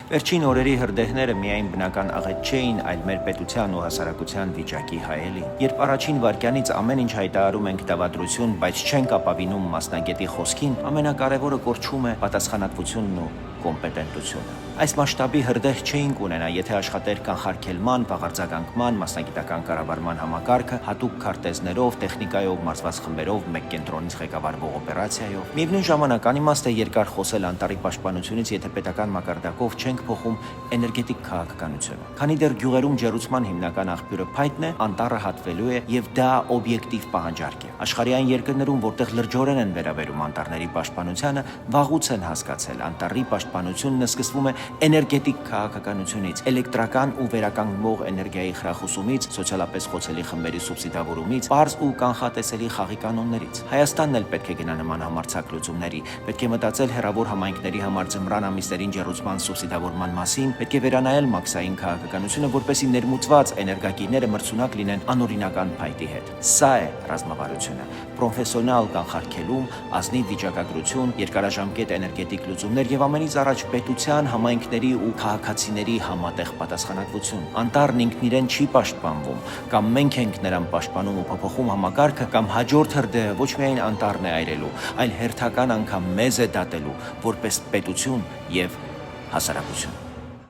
Վերջին օրերի հրդեհները միայն բնական աղետ չէին, այլ մեր պետության ու հասարակության վիճակի հայելին։ Երբ առաջին վայրկյանից ամեն ինչ հայտարարում ենք դավադրություն, բայց չենք ապավինում մասնագետի խոսքին, ամենակարևորը կորչում է պատասխանատվությունն ու կոմպետենտությունը։ Այս մասշտաբի հրդեհ չէինք ունենա, եթե աշխատեր կանխարգելման, վաղարձագանքման, մասնագիտական կառավարման համակարգը, հատուկ քարտեզներով, տեխնիկայով, մարզված խմբերով, մեկ կենտրոնից ղեկավարվող օպերացիայով։ Միևնույն ժամանակ անիմաստ է երկար խոսել անտառի պաշտպանությունից, եթե պետական մակարդակով չենք փոխում էներգետիկ քաղաքականությունը։ Քանի դեռ գյուղերում ջերուցման հիմնական աղբյուրը փայտն է, անտառը հատվելու է եւ դա օբյեկտիվ պահանջարկ է։ Աշխարհի այն երկրներում, որտեղ լրջորեն են վերաբերում անտառների պաշտպանությանը, վաղուց են հասկացել, անտառի պաշտպանությունն սկսվում է էներգետիկ քաղաքականությունից, էլեկտրական ու վերականգնվող էներգիայի խրախուսումից, սոցիալապես խոցելի խմբերի սուբսիդավորումից, պարզ ու կանխատեսելի խաղի կանոններից։ Հայաստանն էլ պետք է գնա նման համարձակ լուծումների, պետք է մտածել հեռավոր համայնքների համար ձմռան ամիսներին ջերուցման սուբսիդավորման մասին, պետք է վերանայել մաքսային քաղաքականությունը, որպեսզի ներմուծված էներգակիրները մրցունակ լինեն անօրինական փայտի հետ։ Սա է ռազմավարությունը՝ պրոֆեսիոնալ կանխարգելում, ազնիվ վիճակագրություն, երկարաժամկետ էներգետիկ լուծումներ եւ ամենից առաջ պետության, համայնքների ու քաղաքացիների համատեղ պատասխանատվություն։ Անտառն ինքն իրեն չի պաշտպանվում, կամ մենք ենք նրան պաշտպանում ու փոփոխում համակարգը, կամ հաջորդ հրդեհը ոչ միայն անտառն է այրելու, այլ հերթական անգամ մեզ է դատելու որպես պետություն եւ հասարակություն։